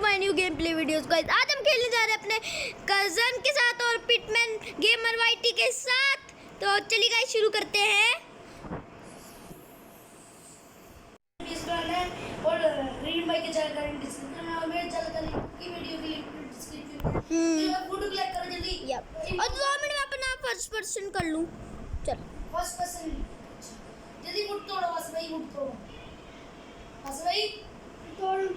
My new game play videos guys. आज हम खेलने जा रहे हैं अपने कजन के साथ और पिटमैन गेमर वाईटी के साथ। तो चलिए गाइस शुरू करते हैं। और रीड भाई के चैनल का लिंक डिस्क्रिप्शन में और मेरे चैनल का लिंक की वीडियो की लिंक डिस्क्रिप्शन में। तो फोटो क्लिक करो जल्दी। और 2 मिनट में अपना फर्स्ट पर्सन कर लूं। चल फर्स्ट पर्सन जल्दी मुड़ तोड़ो बस भाई, मुड़ तोड़ो बस भाई, तोड़ो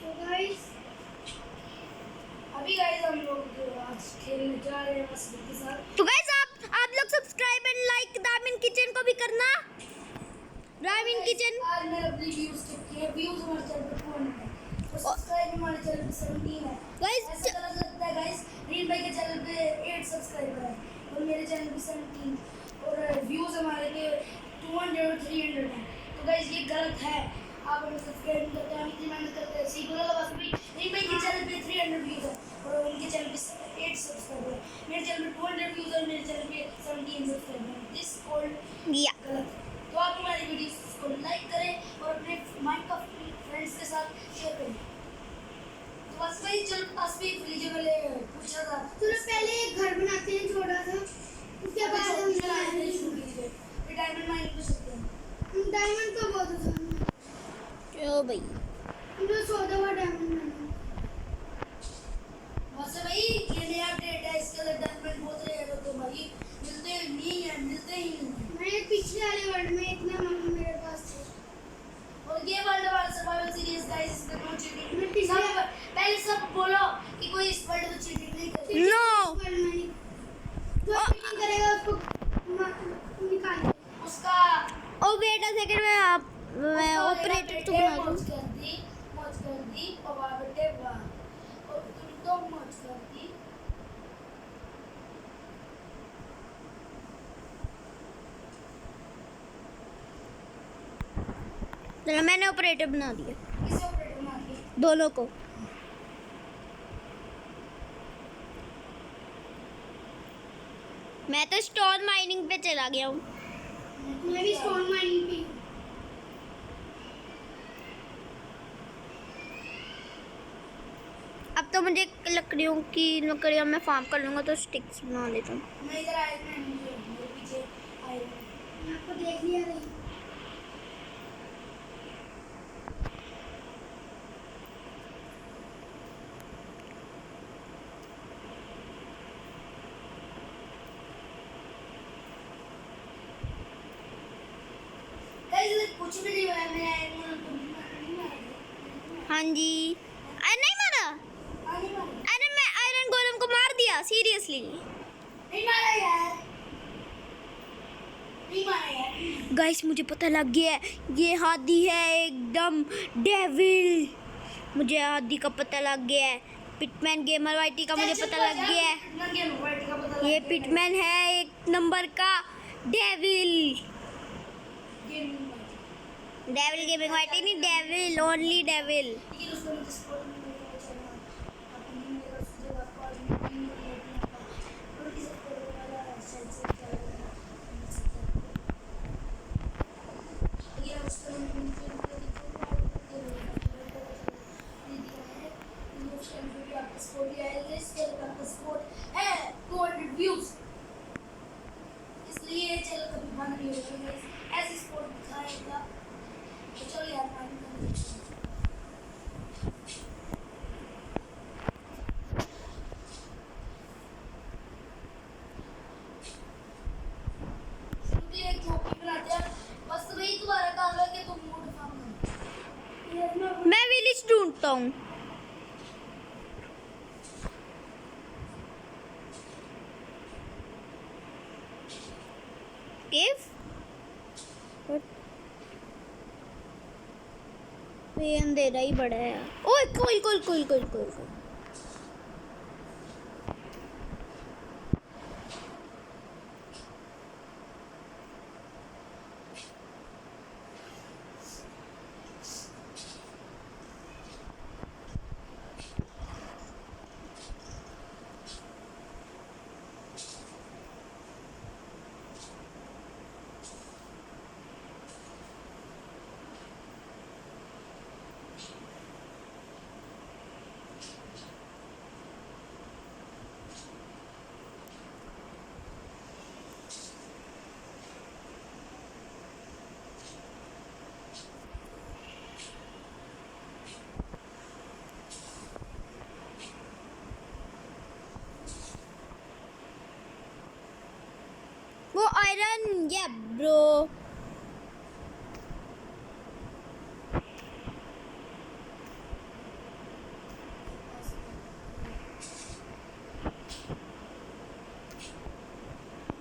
तो गाइस अभी गाइस हम लोग आज खेलने जा रहे हैं मस्ती के साथ। तो गाइस आप लोग subscribe and like Damin kitchen को भी करना। दामिन किचन आज मेरे अपनी व्यूज कितने हैं? व्यूज हमारे चैनल पे 4 है और सब्सक्राइब हमारे चैनल पे 17 है। गाइस ऐसा गलत लगता है गाइस। रीड भाई के चैनल पे 8 सब्सक्राइबर है और मेरे चैनल पे 17 और व्यूज हमारे पे 200 और 300 है। तो गाइस ये गलत है। आप हमें सब्सक्राइब नहीं करते, हम इतनी मेहनत करते हैं। सीखो ना बस भी। रीड भाई के चैनल पे 300 व्यूज है और उनके चैनल पे 8 सब्सक्राइबर है। मेरे चैनल पे 200 व्यूज और मेरे चैनल पे 17 सब्सक्राइबर है। दिस कॉल्ड या गलत है। तो आप हमारी वीडियोस को लाइक करें और अपने माइंड का फ्रेंड्स के साथ शेयर करें। तो बस भाई चल पास भी लीजिए, मैंने पूछा था चलो पहले एक घर बनाते हैं छोटा सा, उसके बाद हम डायमंड शुरू कीजिए। फिर डायमंड माइनिंग कर सकते हैं। डायमंड तो बहुत आसान है। ओ भाई हम जो 14 हुआ डायमंड बनाना। बस भाई ये नया अपडेट है, इसके अंदर डायमंड बहुत रेयर होते हैं भाई, मिलते नहीं है, मिलते ही नहीं है। मैं पिछले वाले वर्ल्ड में इतना मेरे पास थे। और ये world war survival series guys, इसमें नो चीटिंग। मैं पिछले पहले सब बोलो कि कोई इस वर्ल्ड में चीटिंग नहीं करे। नो वर्ल्ड में नहीं। जो चीटिंग करेगा उसको निकाल दो। उसका ओ वेट अ सेकंड मैं ऑपरेटर तो बना दूं। मौज कर दी और वहाँ बेटे वाह और तुम तो मौज कर दी। चलो मैंने ऑपरेटर बना दिया किसे ऑपरेटर बना दिया? दोनों को। मैं तो स्टोन माइनिंग पे चला गया हूँ। मैं भी स्टोन माइनिंग पे हूँ। अब तो मुझे लकड़ियों में फार्म कर लूँगा तो स्टिक्स बना लेता हूँ। मैं इधर आया था, मेरे पीछे आए थे। मैं आपको देख लिया नहीं। गाइस इधर कुछ भी नहीं हुआ है, मेरा एनिमल को नहीं मारा। हाँ जी नहीं मारा। नहीं मारा, अरे मैं आयरन गोलम को मार दिया सीरियसली। नहीं मारा यार, नहीं मारा यार। गाइस मुझे पता लग गया है ये हाथी है एकदम डेविल। मुझे हाथी का पता लग गया है। पिटमैन गेमर वाईटी का मुझे पता लग गया है। ये पिटमैन है 1 नंबर का डेविल। डेविल गेमिंग वाईटी नहीं, डेविल ओनली डेविल। इसलिए चल कभी बंद नहीं होगा, ऐसे स्पोर्ट दिखाएगा। तो चलो यार मैं विलेज ढूंढता हूँ। ये अंधेरा ही बड़ा है। ओए कोई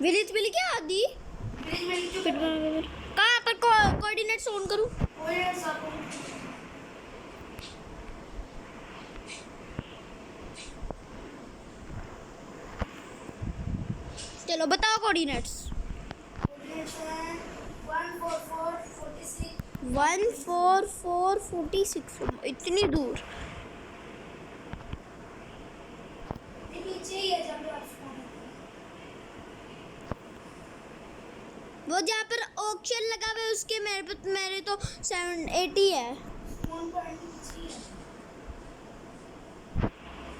विलेज मिल गया आदि। विलेज में जो कहाँ पर कोऑर्डिनेट्स ऑन करूँ? कोऑर्डिनेट्स आपको चलो बताओ कोऑर्डिनेट्स। कोऑर्डिनेट्स हैं 14446 14446 इतनी दूर। ये नीचे ही है जहाँ पे आप स्पॉन होते हैं। वो जहाँ पर ऑक्शन लगा हुआ है उसके मेरे तो 780 है। स्पॉन पॉइंट नीचे ही है।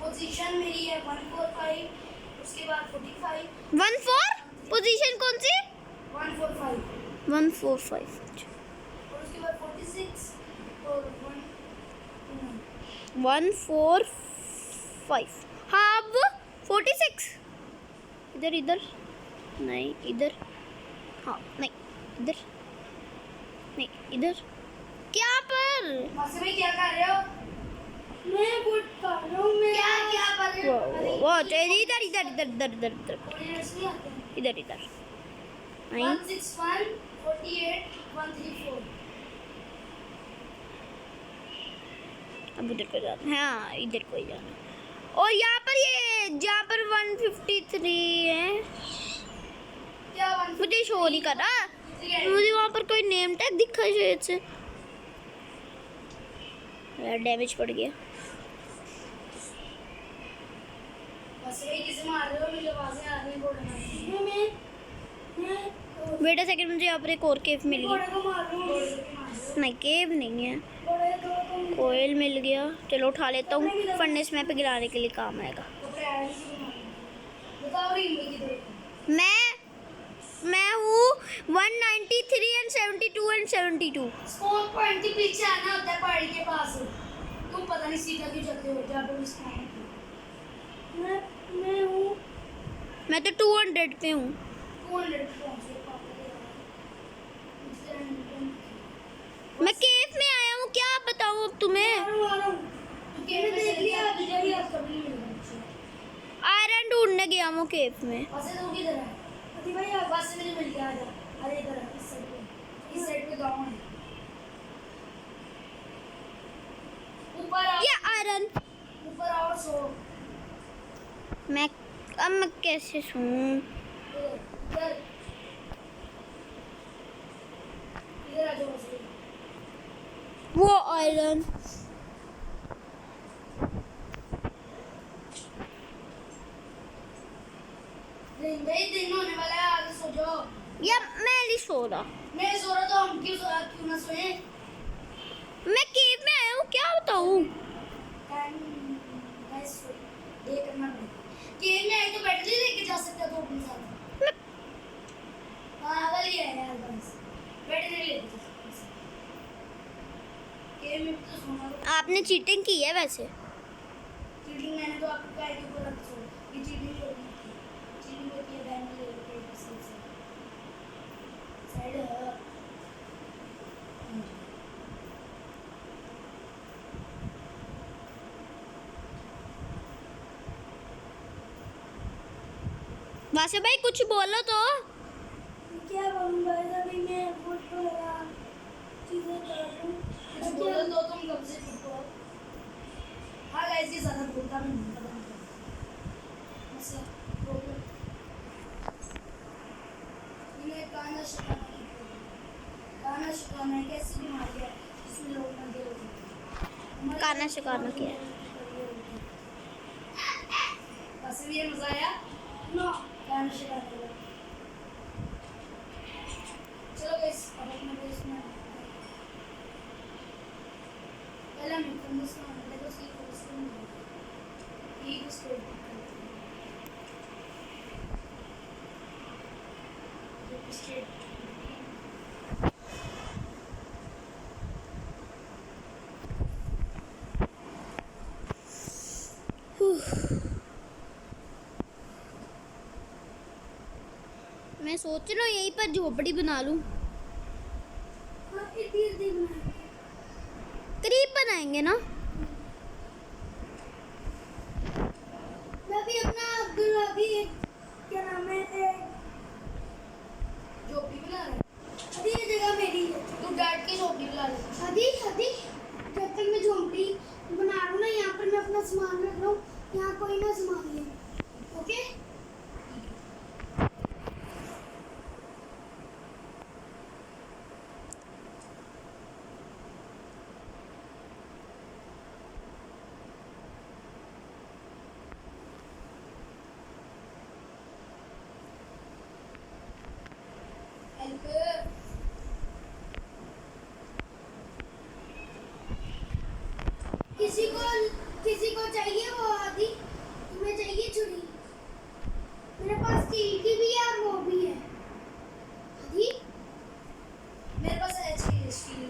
पोजीशन मेरी है 145, उसके बाद 45, 14 पोजीशन कौन सी? 145 145 और उसके बाद 46 और 145। हाँ अब 46 इधर इधर नहीं इधर। हाँ नहीं इधर नहीं इधर। क्या पर? मासी भाई क्या कर रहे हो? मैं गुड कर रहा हूँ। मैं क्या क्या कर रहे हो? वो इधर इधर इधर इधर इधर इधर कोऑर्डिनेट्स नहीं आते हैं। इधर इधर 161 48 134 अब उधर को जाना है। हाँ इधर को ही जाना है। और यहाँ पर ये जहाँ पर 153 है क्या 1 मुझे शो नहीं कर रहा। मुझे वहाँ पर कोई नेम टैग दिखा शायद से। यार डैमेज पड़ गया। बस ये किसे मार रहे हो? मुझे आवाजें आ रही हैं घोड़े मारने। मैं वेट अ सेकंड मुझे यहाँ पर एक और केव मिल घोड़े गई। को मार रहा हूँ। घोड़े को मार रहा हूँ। नहीं केव नहीं है। घोड़े को कोयल मिल गया। चलो उठा लेता हूँ। फर्नेस में पे गिराने के लिए काम आएगा। कपड़े आए हैं, इसी को मार रहा हूँ। बताओ रीम भाई किधर है? मैं हूँ 193 एंड 72 एंड 72। स्पॉन पॉइंट के पीछे आना होता है पहाड़ी के पास। तुम पता नहीं सीधा क्यों चलते हो जहाँ पे स्पॉन होती है। मैं हूँ मैं तो 200 पे हूँ। 200 पे पहुँचे पापा के यहाँ। मैं केव में आया हूँ। क्या बताऊँ अब तुम्हें? आ रहा हूँ। तू केव में देख लिया तुझे भी आज कभी नहीं मिलेगा मुझे। आयरन ढूंढने गया हूँ केव में। वैसे तू किधर है? अति भाई बस से मुझे मिल गया। आजा अरे इधर है, इस साइड पे गाँव है। ऊपर आओ। ये आयरन ऊपर आओ सो। मैं अब मैं कैसे सोऊं? इधर इधर आ जाओ बस। वो आयरन दिन होने वाला है, आगे सो जाओ। या मैं नहीं सो रहा। मैं सो रहा तो हम क्यों ना सोए? मैं केव में आया हूँ। क्या बताऊँ? ये करना पड़ेगा। गेम में आए तो बैटरी लेके जा सकते हो तो अपने साथ। हाँ वाली है यार बस बैटरी लेके जा सकते हो। गेम में तो सोना आपने चीटिंग की है वैसे। चीटिंग मैंने तो आपको कहा कि ऊपर रख दो। ये चीटिंग होती है। चीटिंग होती है बैन ले लेके साइड वासे भाई कुछ बोलो तो। क्या बोलूँगा अभी मैं फोटो लगा चीज़ें कर रहा हूँ। कुछ बोलो तो तुम कब से चुप हो? हाँ गाइस ये ज़्यादा बोलता नहीं पता नहीं अच्छा बोलो। इन्हें गाना शिकाना है कैसी बीमारी है जिसमें लोग मंदिर होते हैं। गाना शिकाना क्या है? बस ये मज़ा आया नो गाना शिकाना। चलो गाइस अब अपने बेस में पहले हम फंडस में देखो सी फंडस में ये उसको स्ट्रेट मैं सोच रहा हूँ यहीं पर झोपड़ी बना लूँ। करीब बनाएंगे ना। मैं भी अपना अब्दुल अभी क्या नाम है किसी को चाहिए वो आदि? तुम्हें चाहिए छुरी? मेरे पास स्टील की भी है और वो भी है। आदि मेरे पास है स्टील।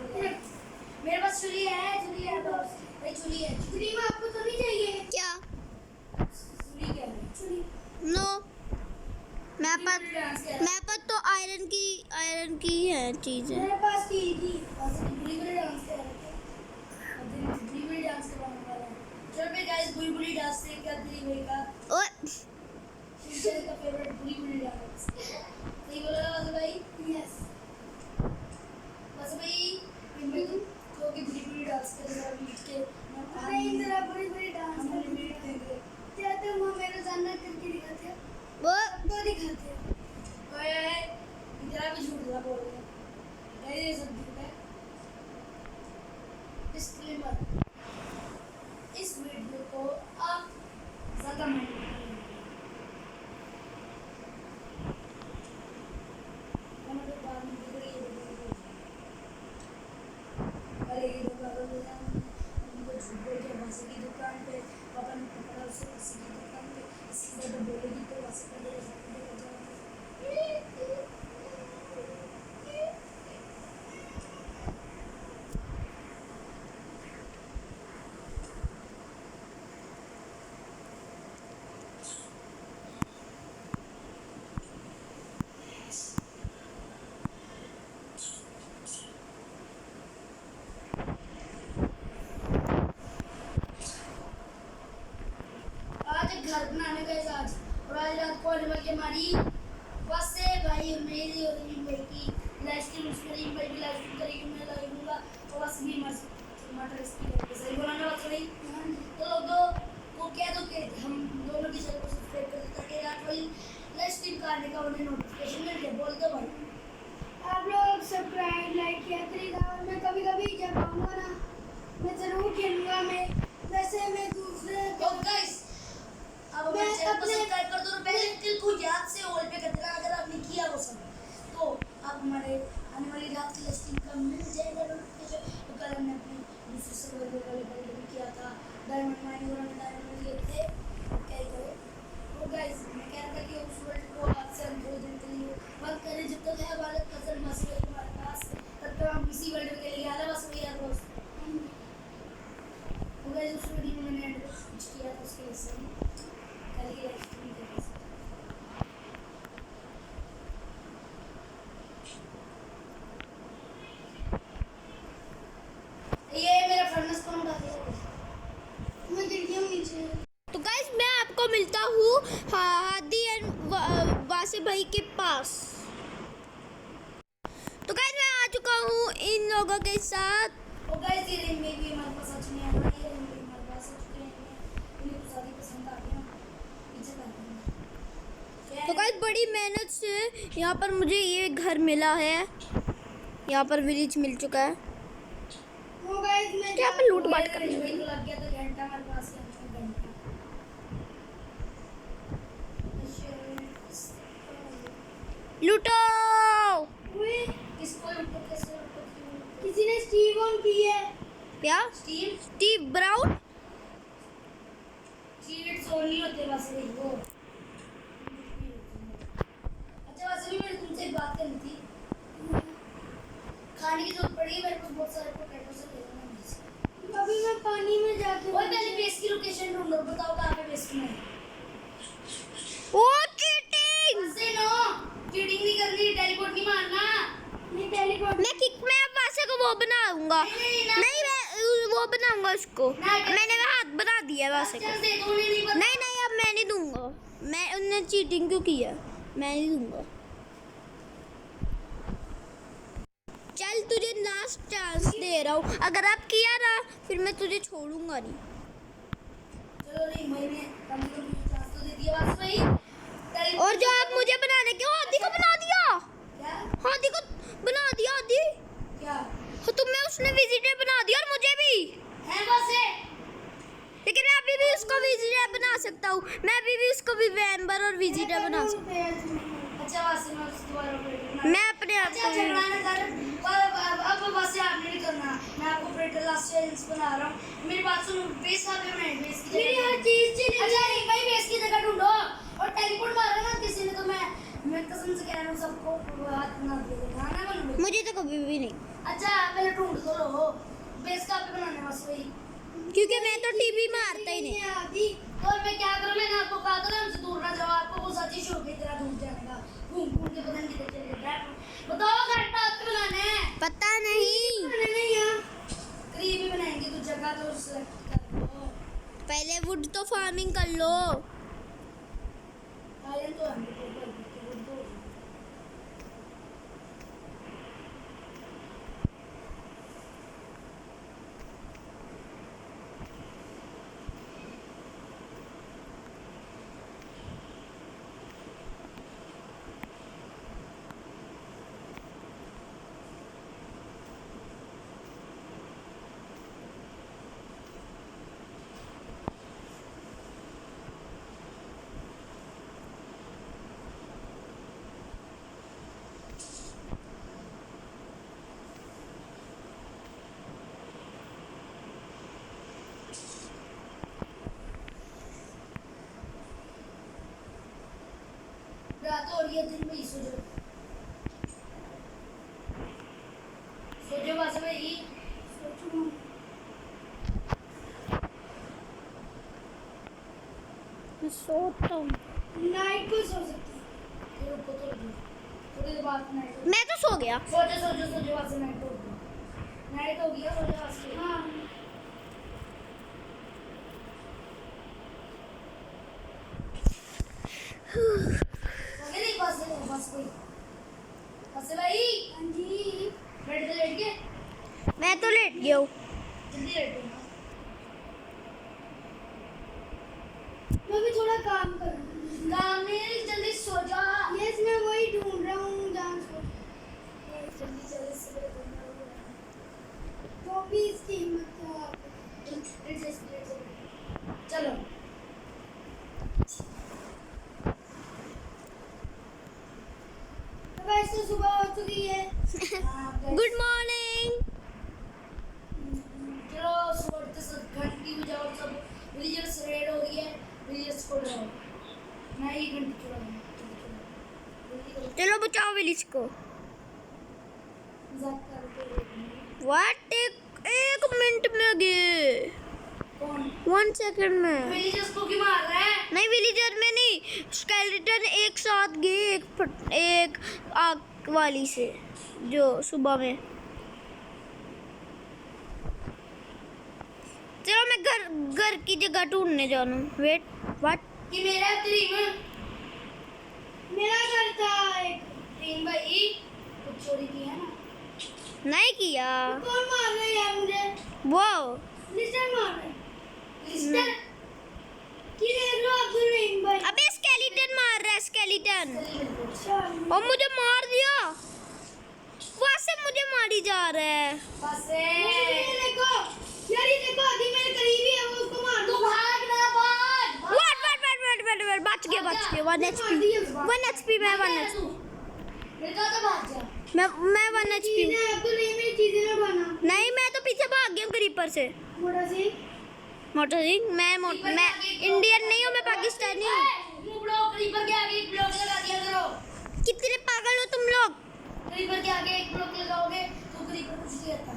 मेरे पास छुरी है बॉस। भाई छुरी है। छुरी में आपको तो नहीं चाहिए? क्या? छुरी क्या है? छुरी नो, मैं पर तो आयरन की है चीज है। मेरे पास स्टील की। बस बुली डांस कर रहे थे। अब बुली डांस करवाने वाला है। चलो भाई गाइस बुली डांस से क्या दिली भाई का ओए, शिवचंद का फेवरेट बुली डांस। सही बोला ना बस भाई? यस। बस भाई इनमें तो कि बुली डांस कर जरा बीट के अरे इंदिरा बड़ी डांस हमने बीट देंगे। क्या तुम हमें रोजाना करके दिखाते हो? वो तो दिखाते हो। ओए इधर भी झूठ बोल रहे हैं। गाइस ये सब झूठ है। डिस्क्लेमर, इस वीडियो को आप ज़्यादा माइंड मत करिए। वरना फिर बाद में बिगड़ ये वीडियो। अरे ये लोग पागल हो जाएंगे। उनको झूठ बोल के वासे की दुकान पे पापा ने पकड़ा उसे वासे की दुकान पे इसकी ज़्यादा बोलेगी तो वासे का दे आज एक घर बनाने गए आज और आज रात को आने वाली हमारी बस से भाई मेरी और रीम भाई की लाइव स्ट्रीम उसमें रीम भाई भी लाइव स्ट्रीम करेगी मैं लाइव दूंगा और बस भी टमाटर इसकी करके सही बोला ना बात सही तो लोगों को कह दो कि हम दोनों की चैनल को सब्सक्राइब कर दो ताकि रात वाली लाइव स्ट्रीम का आने का उन्हें नोटिफिकेशन मिल जाए बोल दो भाई आप लोग सब्सक्राइब लाइक किया करिएगा और मैं कभी कभी जब आऊँगा ना मैं ज़रूर खेलूँगा। मैं वैसे मैं दूसरे तो गाइस अब हमारे चैनल को सब्सक्राइब कर दो और बेल आइकन को याद से ऑल पे कर देना अगर आपने किया वो सब तो आप हमारे आने वाली रात की लिस्टिंग का मिल जाएगा नोटिफिकेशन। तो कल हमने अपनी दूसरे सर्वर वाले बंद किया था डायमंड माइनिंग और हमने डायमंड लिए थे क्या ही करें। तो गाइस मैं कह रहा था कि उस वर्ल्ड को आज से हम 2 दिन के लिए बंद करें जब तक है हमारे कजन मसीह हमारे पास तब तक हम इसी वर्ल्ड के लिए आला बस भैया दोस्त। तो गाइस उस वीडियो में मैंने एंड पे कुछ किया था उसके हिस्से में कल की लाइव स्ट्रीम के साथ। ये मेरा फर्नेस कौन उठा दिया? मैं गिर गया हूँ नीचे। तो गाइस मैं आपको मिलता हूँ हादी एंड वासे भाई के पास। तो गाइस मैं आ चुका हूँ इन लोगों के साथ। और गाइस ये रिंग में भी हमारे पास सच नहीं आ रहा है। रिंग हमारे पास आ चुके हैं। मुझे तो ज़्यादा पसंद आ गया। पीछे कर देंगे। तो गाइस बड़ी मेहनत से यहाँ पर मुझे ये घर मिला है। यहाँ पर विलेज मिल चुका है। वो गाइस मैं क्या मैं लूट बांट कर रिंग में लग गया तो घंटा हमारे पास है घंटा। लूटो। हुए किसको लूटो कैसे लूटो क्यों? किसी ने स्टीव ऑन की है। क्या? Steve brown? चीट्स ओनली होते बस वही वो। अच्छा वैसे भी मेरे तुमसे एक बात करनी थी। खाने की जरूरत पड़ी मेरे को बहुत सारे पोटैटो से ले लेना मुझे। अभी मैं पानी में जाके ओए पहले बेस की लोकेशन ढूंढो बताओ कहाँ पे बेस में है। ओ चीटिंग! ऐसे नो चीटिंग नहीं करनी टेलीपोर्ट नहीं मारना। मैं टेलीपोर्ट मैं वासे को वो बनाऊंगा। नहीं मैं वो बनाऊंगा उसको। मैंने हाथ बना दिया वासे को। चल दे दो नहीं पता। नहीं अब मैं नहीं दूंगा। मैं उन्होंने चीटिंग क्यों किया? मैं नहीं दूंगा। चल तुझे लास्ट चांस दे रहा हूँ। अगर आप किया ना फिर मैं तुझे छोड़ूंगा नहीं। चलो नहीं मैंने कम से कम चांस तो दे दिया बस भाई। और जो आप मुझे बनाने के हाथी को बना दिया। क्या हाथी को बना दिया हाथी। क्या तुम्हें उसने विजिटर बना दिया और मुझे भी। है बस है। लेकिन मैं अभी भी उसको विजिटर बना सकता हूँ। मैं अभी भी उसको भी मेंबर और विजिटर बना सकता अच्छा बस मैं उस दोबारा ऑपरेटर हूँ। मैं अपने आप अच्छा को झगड़ा ना कर। अब बस आपने नहीं करना। मैं आपको ऑपरेटर लास्ट से चैलेंज बना रहा हूँ। मेरी बात सुनो, बेस कहाँ पे बनाए? बेस की मेरी जगह हर चीज चली अच्छा एक भाई बेस की जगह ढूंढो। और टेलीपोर्ट मारा ना किसी ने तो मैं कसम से कह रहा हूँ सबको हाथ बना देगा ना बनूंगा। मुझे तो कभी भी नहीं, अच्छा पहले ढूंढ तो लो बेस कहाँ पे बनाने बस वही। क्योंकि मैं तो टीवी मारता ही नहीं। आदि तो मैं क्या करूँ? मैंने आपको कहा था ना हमसे दूर ना जाओ, आपको वो सच्ची शौक है तेरा दूर जाने का, घूम घूम के पता नहीं किधर चले जाता है। बताओ घंटा आपको बनाना है? पता नहीं, नहीं यहाँ करीब ही बनाएंगे तो जगह तो सेलेक्ट कर लो। पहले वुड तो फार्मिंग कर लो। आयरन तो हम ऊपर दो। रात हो रही है, दिन में सो जाओ, सो जाओ बस भाई। सोता हूँ, नाइट को सो सकते हैं। फिर ऊपर तो लगी थोड़ी देर बाद नाइट मैं तो सो गया। सो जाओ बस नाइट हो गई। नाइट हो गया, सो जाओ बस। हाँ हो गया नहीं बस भाई। बस भाई हाँ जी बेड पे लेट गए? मैं तो लेट गया हूँ। जल्दी लेटो ना। मैं भी थोड़ा काम कर रहा हूँ। काम में जल्दी सो जा। यस मैं वही ढूंढ रहा हूँ डांस को। जल्दी जल्दी से करना होगा। तो भी इसकी हिम्मत क्या चलो तो वैसे सुबह हो चुकी है। Good morning. चलो सुबह उठते सब घंटी बजाओ, सब विलेजर्स रेड हो गई है, विलेजर्स को डराओ। मैं ही घंटी चलाऊंगा। चलो बचाओ विलिज को। मजाक करके व्हाट, एक मिनट में गए, कौन 1 सेकंड में। विलेजर्स को क्यों मार रहा है? नहीं विलेजर में नहीं, स्केलेटन एक साथ गए एक आग वाली से जो सुबह में। चलो मैं घर की जगह ढूंढने जाना। वेट व्हाट, कि मेरा क्रीम मेरा घर था एक। क्रीम भाई कुछ चोरी की है ना? नहीं किया कौन मार रहा है यार मुझे? वो। लिस्टर मार रहा है। लिस्टर कि देख लो अब्दुल रहीम भाई। अबे स्केलेटन मार रहा है, स्केलेटन। अच्छा और मुझे मार दिया, वहां से मुझे मारी जा रहा है। बस ये देखो यार, ये देखो अभी मेरे करीब ही है, वो उसको मार तू दो। भाग ना भाग। What? बच गया 1 HP, 1 HP मैं 1 HP मेरे का तो भाग जा। मैं 1 HP। चीजें अब्दुल रहीम मेरी चीजें ना बना। नहीं मैं तो पीछे भाग गया हूँ क्रीपर से। मोटा सी मोटर सिंह मैं इंडियन नहीं हूँ, मैं पाकिस्तानी हूँ। मुबड़ो क्रीपर के आगे एक ब्लॉक लगा दिया करो। कितने पागल हो तुम लोग। क्रीपर के आगे एक ब्लॉक लगाओगे तो क्रीपर कुछ नहीं करता।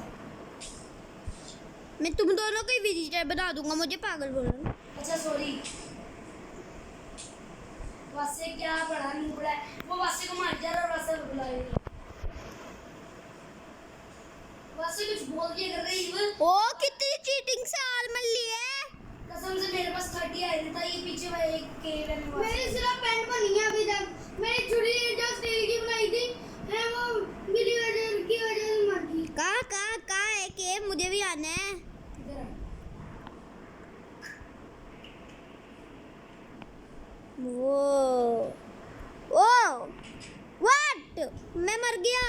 मैं तुम दोनों को ही विजिटर बना दूंगा, मुझे पागल बोलना। अच्छा सॉरी। वासे क्या पढ़ा नहीं पढ़ा है, वो वासे को मार जा रहा और वासे को बुलाएगा। वासे कुछ बोल दिया कर रही है। ओ कितनी चीटिंग से आर्मर ली है। कसम से मेरे पास 30 आया था, ये पीछे वाला एक केव है मेरे मेरी पास। सिर्फ पैंट बनी है अभी तक। मेरी छुरी जो स्टील की बनाई थी है वो मेरी वजह से मर गई। कहाँ है के, मुझे भी आना है। इधर आ। वो ओ व्हाट, मैं मर गया।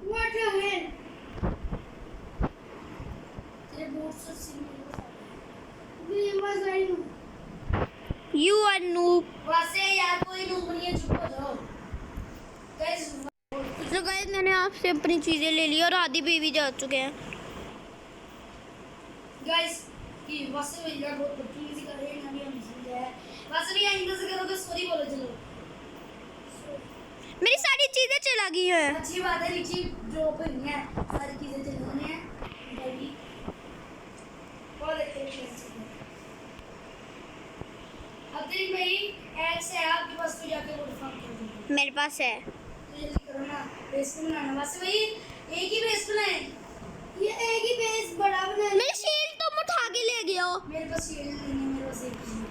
What the hell? तेरे बूट्स और सिर मेरे पास आ गए। ये मजा आई नहीं। You are noob. वासे यार कोई नूब नहीं है, चुप हो जाओ। गाइस तो गाइस मैंने आपसे अपनी चीजें ले ली और आधी बेबी जा चुके हैं। गाइस कि वैसे भैया बहुत बदतमीजी कर रहे हैं ना, भी हम समझा है वैसे भी आइंदा से करो तो सॉरी बोलो चलो। मेरी सारी चीजें चला गई हैं। अच्छी बात है, लीची ड्रॉप हुई है, सारी चीजें चल रही हैं भाई। बहुत अच्छे अब तेरी मेरी एक्स है आपके पास, तो जाके वो डिफाइन कर दो। मेरे पास है। तो जल्दी करो ना, बेस बनाना वैसे भाई एक ही बेस बनाए। ये एक ही बेस बड़ा बना मेरी शील्ड तुम उठा के ले गए हो। मेरे पास शील्ड नहीं है, मेरे पास एक ही है।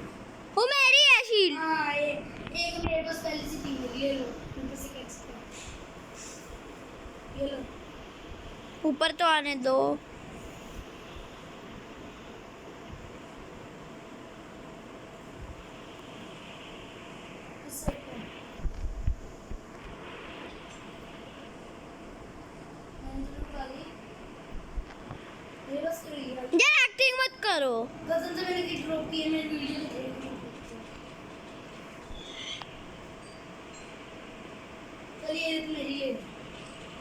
वो मेरी है शील्ड। हाँ एक मेरे पास पहले से थी, ये लो मेरे पास एक एक्स्ट्रा, ये लो। ऊपर तो आने दो। इस साइड पे मैंने तो लगा ली, मेरे पास तो ये है। यार एक्टिंग मत करो। कसम से मैंने की ड्रॉप की है, मेरी वीडियो तो देख ली। चलिए ये मेरी है,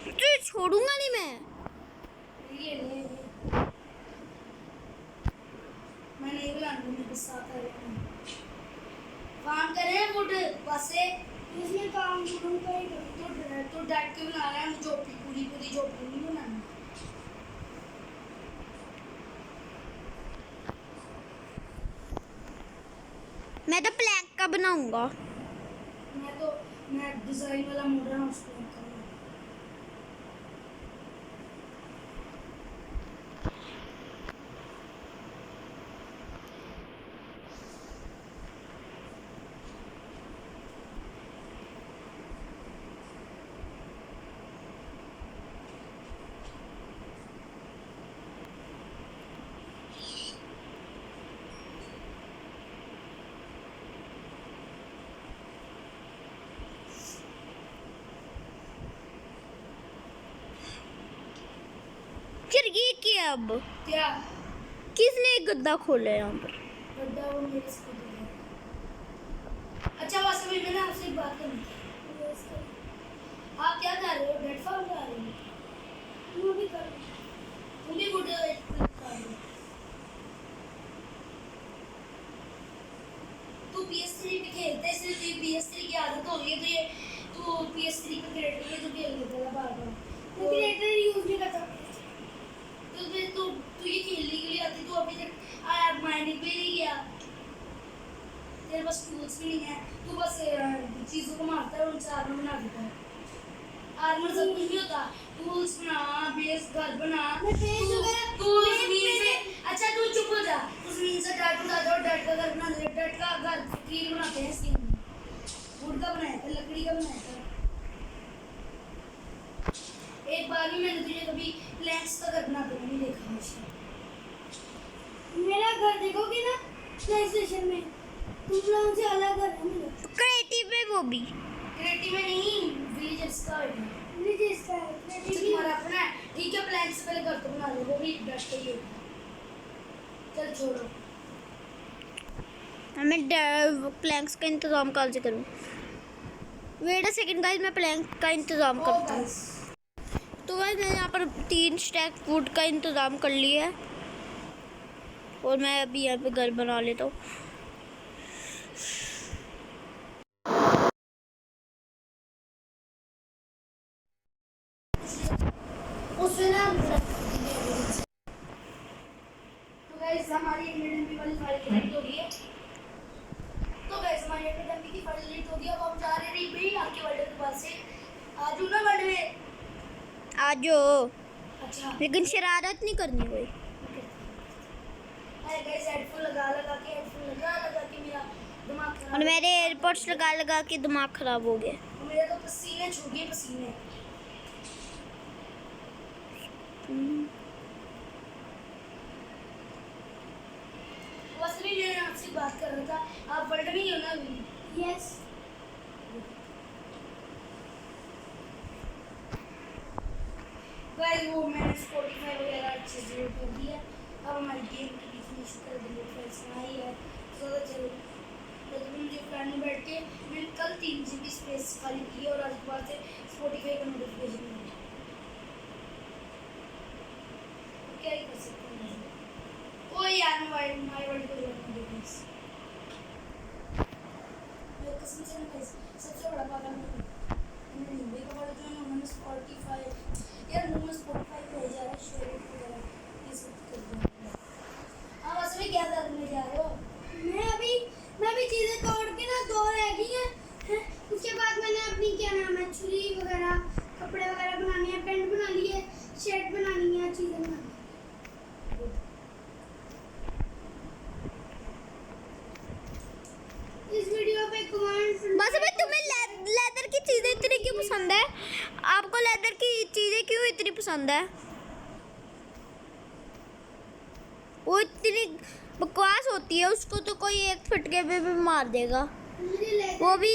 तुझे छोड़ूंगा नहीं मैं। ये ले मैंने ये भी आने मेरे साथ आ रहे हैं काम कर रहे हैं फुट पासे। इसमें काम शुरू करेगा। तो डैड के बना रहे हैं, झोपड़ी पूरी पूरी झोपड़ी नहीं बनानी। मैं तो प्लैंक का बनाऊंगा। मैं डिजाइन वाला मॉडर्न उसको करूँगा। फिर ये क्या अब? क्या किसने एक गद्दा खोला है यहाँ पर? गड्ढा वो मेरे से दे दिया। अच्छा वास्तव में मैंने आपसे एक बात करनी थी। आप क्या कर रहे हो, डेड फॉर्म कर रहे हो? वो भी कर तुम भी गुड कर रहे हो। तू PS3 पे खेलते है, इसलिए तुझे PS3 की आदत हो गई है, तो ये तू PS3 पे क्रिएटर में जो खेल लेता है बार बार, मैं क्रिएटर यूज नहीं करता। तो फिर तू तू ये खेलने के लिए आती, तू अभी तक आया माइनिंग पे नहीं गया, तेरे पास टूल्स भी नहीं है, तू बस चीज़ों को मारता है और उनसे आर्मर बना देता है। आर्मर सब कुछ नहीं होता, टूल्स बना, बेस घर बना, मैं बेस वगैरह- तू जमीन से, अच्छा तू चुप हो जा, तू जमीन से डाट उठा जाओ, डाट का घर बना दे, डाट का घर कील बनाते हैं इसके वुड का बनाया था, लकड़ी का बनाया था। एक बार भी मैंने तुझे कभी प्लैंक्स का घर बनाते हुए नहीं देखा मुझे। मेरा घर देखोगे ना प्ले स्टेशन में, तुम लोगों से अलग घर है मेरा। क्रिएटिव में वो भी। क्रिएटिव में नहीं, विलेजर्स का है। मुझे इसका है अच्छा, क्रिएटिव। तुम्हारा अपना है, ठीक है, प्लैंक्स से पहले घर तो बना लो, वो भी डट के ही होगा। चल छोड़ो, मैं प्लैंक्स का इंतजाम कल से करूँ। वेट अ सेकंड गाइस, मैं प्लैंक का इंतजाम ओ करता हूँ। गाइस तो गाइस मैंने यहाँ पर 3 स्टैक वुड का इंतजाम कर लिया है और मैं अभी यहाँ पे घर बना लेता हूँ। उसमें ना तो गाइस हमारी एकेडमी वाली फाइल डिलीट हो गई है। तो गाइस हमारी एकेडमी की फाइल डिलीट हो गई, अब हम जा रहे हैं भाई आपके वर्ल्ड के पास से। आजू ना वर्ल्ड में आज जो अच्छा लेकिन शरारत नहीं करनी कोई। अरे गाइस हेडफोन लगा के मेरा दिमाग खराब और मेरे एयरपोर्ट्स लगा के दिमाग खराब हो गया। और मेरे तो पसीने छूट गए पसीने। वैसे भी मैं आपसे बात कर रहा था, आप वर्ल्ड में ही हो ना अभी? यस। गाइस वो मैंने स्पॉटिफाई वगैरह अच्छे से कर दिया। अब हमारी गेम की डिफिनेशन कर दी फैस आई है ज़्यादा चल। तो मुझे फ्रेंड में बैठ के मैंने कल 3 GB स्पेस खाली की और आज बाद से स्पॉटिफाई का नोटिफिकेशन मिला। क्या ही कर सकते हैं। गाइस। मैं कसम से ना गाइस सबसे बड़ा पागल मैं मुंबई का बड़ा जो है उन्होंने स्पॉटिफाई यार उन्होंने स्पॉटिफाई पे जा रहा है शेयर वगैरह ये सब कर दिया। हाँ बस भी क्या करने जा रहे हो? मैं अभी चीज़ें तोड़ के ना 2 रह गई हैं। उसके बाद मैंने अपनी क्या नाम है छुरी वगैरह कपड़े वगैरह बनाने हैं, पेंट बना लिए, शर्ट बनानी है, चीज़ें बनानी है। इस वीडियो पे कमेंट बस अभी तुम्हें लेदर की चीजें इतनी क्यों पसंद है? आपको लेदर की चीजें क्यों इतनी पसंद है? वो इतनी बकवास होती है, उसको तो कोई एक फटके पे भी मार देगा। वो भी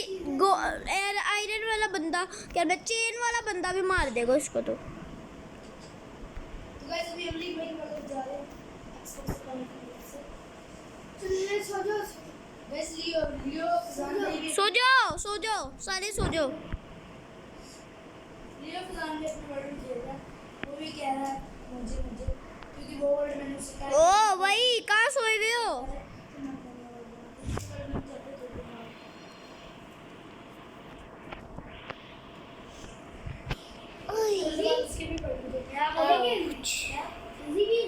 आयरन वाला बंदा, क्या ना चेन वाला बंदा भी मार देगा उसको तो। तो गाइस अभी हम लीग में मतलब जा रहे हैं एक्सबॉक्स अकाउंट से। चलिए सो जाओ। गाइस लियो फजान भी सो जाओ सारे सो जाओ। लियो फजान भी अपने वर्ड में खेल रहा है। वो भी कह रहा है मुझे क्योंकि वो वर्ड मैंने उससे कहा ओ भाई कहाँ सोए हुए हो? उसके भी पढ़ लो क्या अभी भी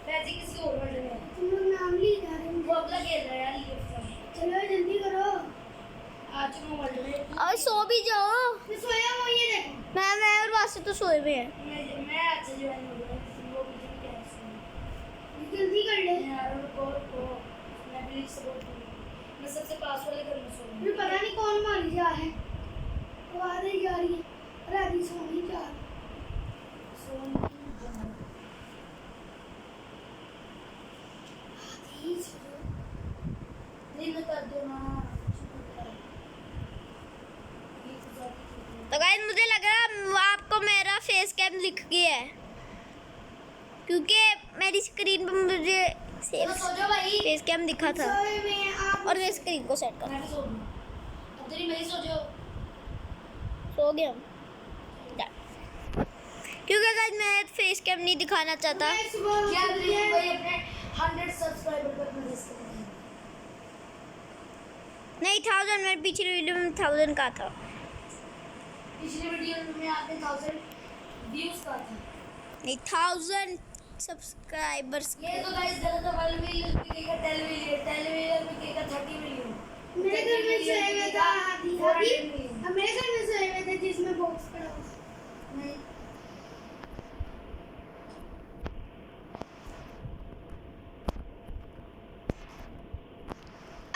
वैसे किसी और वर्ड में तुम लोग नाम ली जा रहे वो हो। अपना खेल रहा है यार लियो फजान। चलो जल्दी करो। आज मैं वर्ड में और सो भी जाओ। मैं सोया हूँ, ये देखो। मैं और वास्ते तो सोए हुए हैं। मैं अच्छा ज्वाइन हो गया वो मुझे भी कह रहा जल्दी कर ले। है यार को मैं प्लीज सपोर्ट करूँ। मैं सबसे पास वाले घर में सो रहा मुझे पता नहीं कौन मारी जा है, आवाज ही जा रही है। अरे अभी सोनी जा रही हूँ। नहीं मैं कर दो ना। तो गाइस मुझे लग रहा आपको मेरा फेस कैम दिख गया है, क्योंकि मेरी स्क्रीन पे मुझे तो सो जाओ भाई। फेस कैम दिखा था। सोए में आप और मैं स्क्रीन को सेट कर मैं भी सो लूँ। अब तेरी मैं ही सो जाओ। सो गया हूँ। क्योंकि गाइस मैं फेस कैम नहीं दिखाना चाहता। मैं सुबह क्या उठ तेरी के भाई अपने 100 सब्सक्राइबर पर अपना रेस करेंगे। नहीं 1000, मेरे पिछले वीडियो में 1000 का था। पिछले वीडियो में आपने 1000 व्यूज का था। नहीं 1000 सब्सक्राइबर्स। ये तो गाइस गलत है। 1 मिलियन बिकेगा 10 मिलियन 10 मिलियन बिकेगा 30 मिलियन। मेरे घर में सोए हुए था हाथी। 400 मिलियन। अब मेरे घर में सोए हुए थे जिसमें बॉक्स पड़ा हुआ। नहीं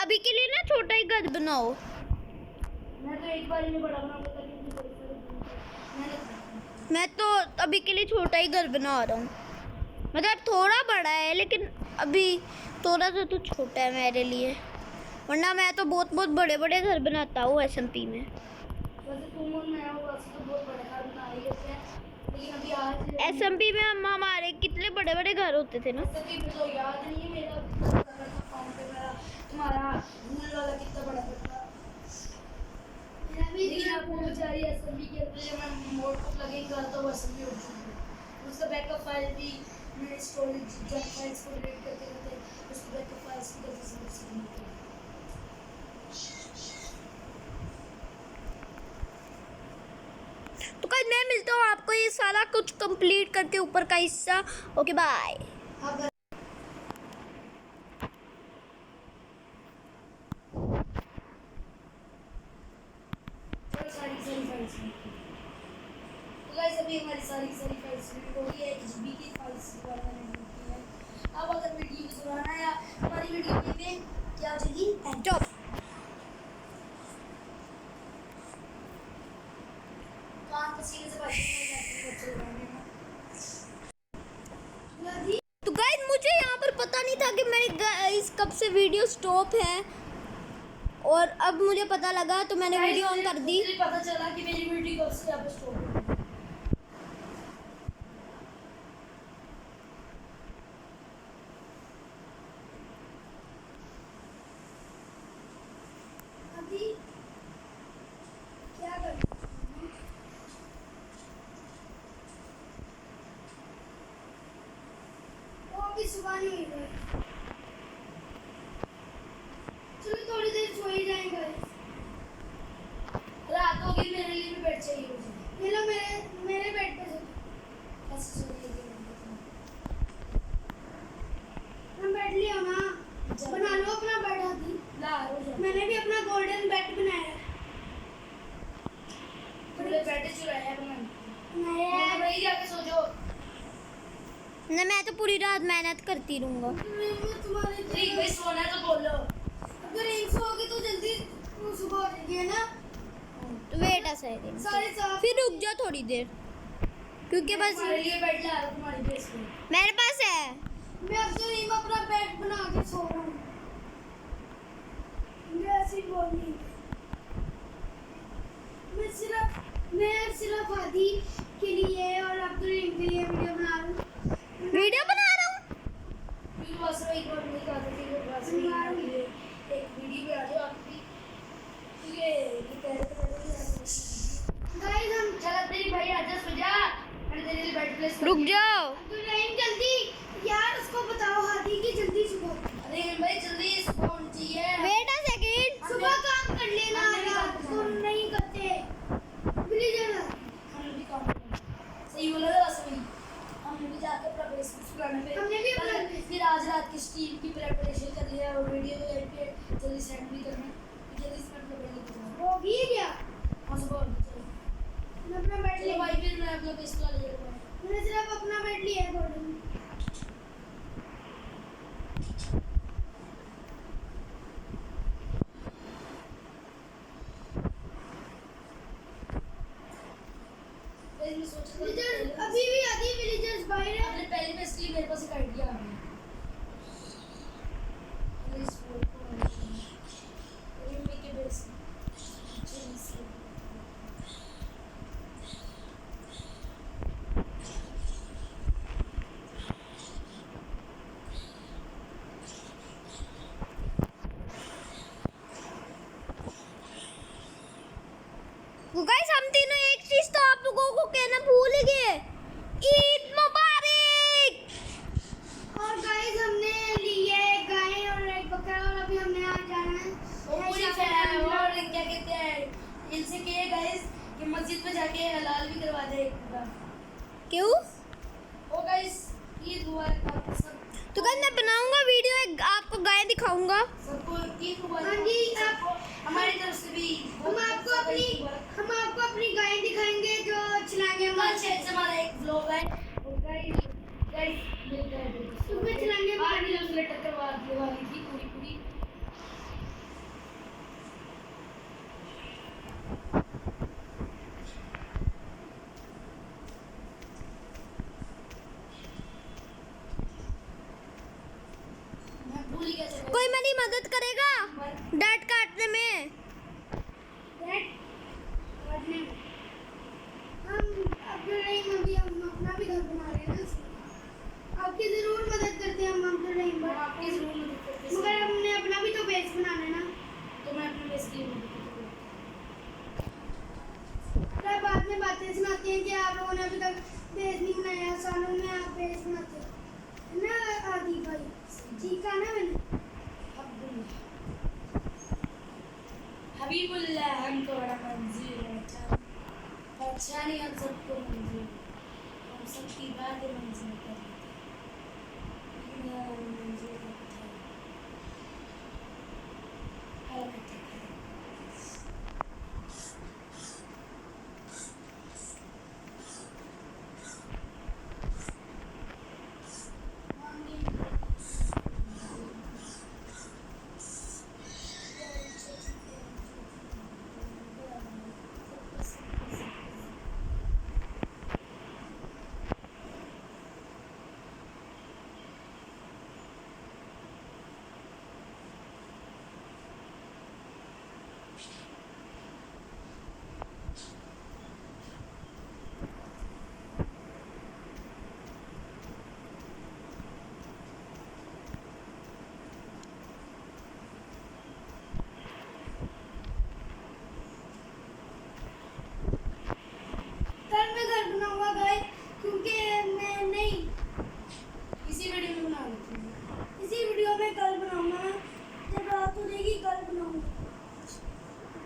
अभी के लिए ना छोटा ही घर बनाओ। मैं तो एक बार ही में बड़ा बना लेता हूँ। मेहनत मैं तो अभी के लिए छोटा ही घर बना रहा हूँ। मतलब थोड़ा बड़ा है लेकिन अभी थोड़ा सा तो छोटा है मेरे लिए, वरना मैं तो बहुत बहुत बड़े बड़े घर बनाता हूँ SMP में। वैसे तुम और मैं हो वैसे तो बहुत बड़े घर बना ही लेते हैं। लेकिन अभी आज SMP में हमारे कितने बड़े बड़े घर होते थे ना। SMP में तो याद नहीं है मेरा अकाउंट पे मेरा तुम्हारा रूल वाला कितना बड़ा था। मेरा भी लेकिन आपको बेचारी SMP के अंदर जब मैं मोड को प्लगइन करता हूँ SMP उठ चुकी है। उसका बैकअप फाइल भी मैंने स्टोरेज जंप फाइल्स को डिलीट करते करते उसके बैकअप फाइल्स की गलती से डिलीट कर तो कल मैं मिलता हूँ आपको ये सारा कुछ कंप्लीट करके ऊपर का हिस्सा। Okay bye. दिया। सारी फाइल्स तो गाइस अभी हमारी सारी फाइल्स हो गई है। GB की फाइल्स मैंने की है। अब अगर वीडियो को सुनाना है या हमारी वीडियो में क्या हो जाएगी जॉब। कान पसीने से बचने में दादी तो गाइस मुझे यहाँ पर पता नहीं था कि मेरी इस कब से वीडियो स्टॉप है, और अब मुझे पता लगा तो मैंने वीडियो ऑन कर दी। मुझे पता चला कि मेरी वीडियो कब से यहाँ पे स्टॉप हो गई। दादी क्या कर रही हो? वो अभी सुबह नहीं हुई है। ना मैं तो पूरी रात मेहनत करती रहूंगा। तुम्हारे रीन भाई सोना है तो बोलो। अगर एक सोओगे तो जल्दी सुबह हो जाएगी है ना। तो वेट अ सेकंड, 7:30 फिर रुक जाओ थोड़ी देर, क्योंकि बस तुम्हारे लिए बेड ला रहा हूँ तुम्हारी बेस पे। मेरे पास है। मैं अब तो नहीं अपना बेड बना के सो रहा हूँ। मैं ऐसी बोली मैं सिर्फ आदि के लिए और अब्दुल रहीम के लिए वीडियो बना रहा हूँ। वीडियो बना रहा हूँ। फिर बस एक बार नहीं कहा था कि बस ये एक वीडियो पे आ जाओ आप भी। ये कह रहे थे गाइस हम चल तेरी भाई आजा सो जा, मैंने तेरे लिए बेड प्लेस रुक जाओ। अब्दुल रहीम जल्दी यार उसको बताओ हादी की जल्दी सुबह अरे भाई जल्दी सुबह होनी चाहिए। Wait a second. सुबह काम कर लेना रात को नहीं करते विलेजर। हमने भी काम करना सही बोला था सभी। हमने भी जाकर अपना बेस सुलाने पे हमने भी अपना फिर आज रात की स्ट्रीम की प्रिपरेशन कर लिया और वीडियो को एडिट पे जल्दी सेंड भी करना, जल्दी से मतलब बेड लेके जाओ। हो गई क्या। हाँ सुबह होनी चाहिए। मैं अपना बेड चलो ले भाई फिर मैं अपना बेस ला लिया। मैंने सिर्फ अपना बेड लिया है गोल्डन। मैं सोचा था विलेजर्स अभी भी आधी विलेजर्स बाहर है। अपने पहले बेस के लिए मेरे पास एक आइडिया आ गया। इस फोटो रिमी के बेस गाइस हम तीनों एक चीज तो आप लोगों को कहना भूल ही गए, ईद मुबारक। और गाइस हमने ली है एक गाय और एक बकरा और अभी हमने आज जाना है और पूरी फैन और क्या कहते हैं इनसे कहे गाइस कि मस्जिद में जाके हलाल भी करवा दे एक बार। क्यों? ओ गाइस ईद मुबारक आपको सब। तो गाइस मैं बनाऊंगा वीडियो, एक आपको गाय दिखाऊंगा। सबको ईद मुबारक। हाँ जी, सबको हमारी तरफ से भी हम आपको अपनी गाय दिखाएंगे जो चलाएंगे हम अच्छे से हमारा एक व्लॉग है और गाइस मिलता है उसमें चलाएंगे आज भी हम लेटर करवा दी वाली थी पूरी पूरी। मैं भूल ही गया था। कोई मेरी मदद करेगा डांट काटने में? हम अपना भी घर बना रहे हैं ना। आपकी जरूर मदद करते हैं हम अब्दुल रहीम मैं भाई। आपकी जरूर मदद करते हैं। मगर हमने अपना भी तो बेस बनाना है ना। तो मैं अपने बेस की मदद करूँगा। फिर बाद में बातें सुनाते हैं कि आप लोगों ने अभी तक बेस नहीं बनाया, सालों में आप बेस बनाते हैं ना आदि भाई। ठीक है ना मैंने हबीबुल्लाह हमको बड़ा मंजूर है। अच्छा नहीं हम सबको मंजूर, हम सबकी बातें मंजूर करते हैं। मंजूर करते हैं। हरकतें करें। कल मैं घर बनाऊंगा गाइस, क्योंकि मैं नहीं इसी वीडियो में बना लेते हैं। इसी वीडियो में कल बनाऊंगा मैं। जब रात हो जाएगी कल बनाऊंगा।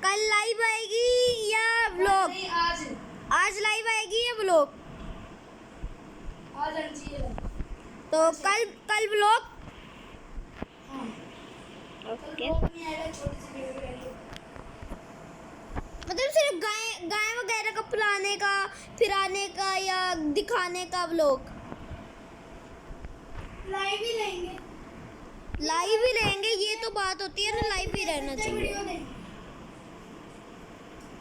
कल लाइव आएगी या व्लॉग? नहीं आज आज लाइव आएगी या व्लॉग? आज आनी चाहिए। तो कल व्लॉग। हाँ कल ओके, वो नहीं आएगा, छोटी सी वीडियो रहेगी। मतलब सिर्फ गाय वगैरह का पिलाने का, फिराने का या दिखाने का व्लॉग? लाइव ही रहेंगे, ये तो बात होती है ना, लाइव ही रहना चाहिए। वीडियो देंगे।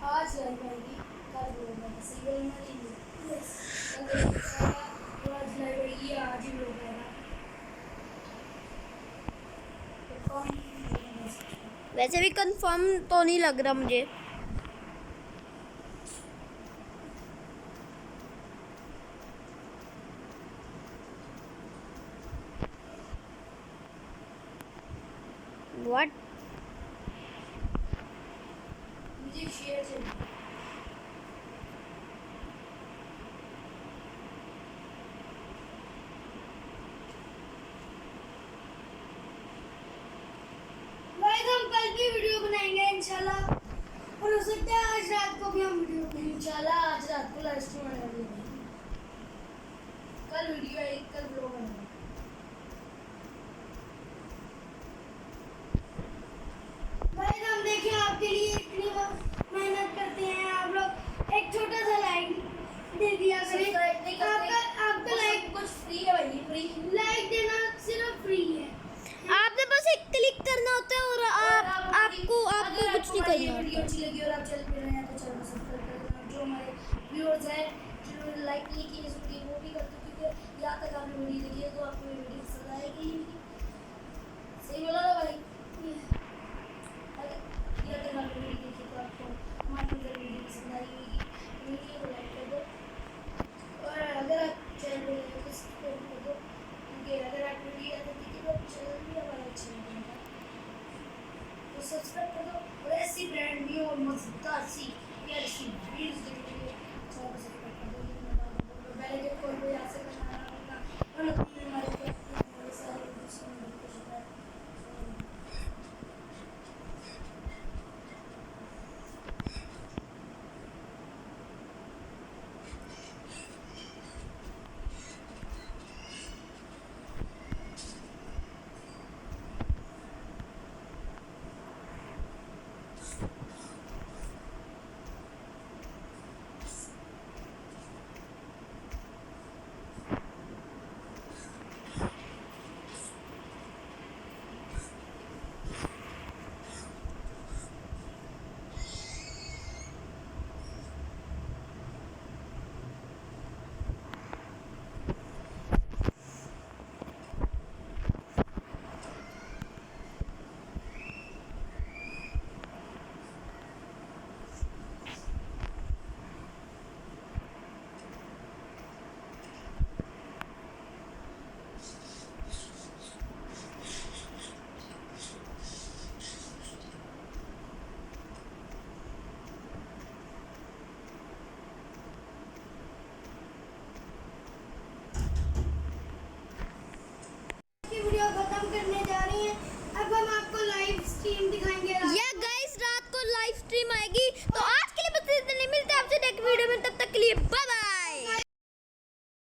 आज लाइव आएगी, कल व्लॉग आएगा, सही बोलना नहीं है। कल आएगा, आज लाइव आएगी, आज ही व्लॉग आएगा। तो कौन वैसे भी कंफर्म तो नहीं लग रहा मुझे। व्हाट? मुझे शेयर चाहिए। गाइस हम कल भी वीडियो बनाएंगे इंशाल्लाह, और हो सकता है आज रात को भी हम वीडियो बनाएंगे। इंशाल्लाह आज रात को लाइव स्ट्रीम आने वाली है। कल वीडियो आएगी, कल व्लॉग आएगा। गाइस हम देखिए आपके लिए इतनी मेहनत करते हैं, आप लोग एक छोटा सा लाइक दे दिया करें। सब्सक्राइब नहीं करते, आपका लाइक कुछ फ्री है भाई, फ्री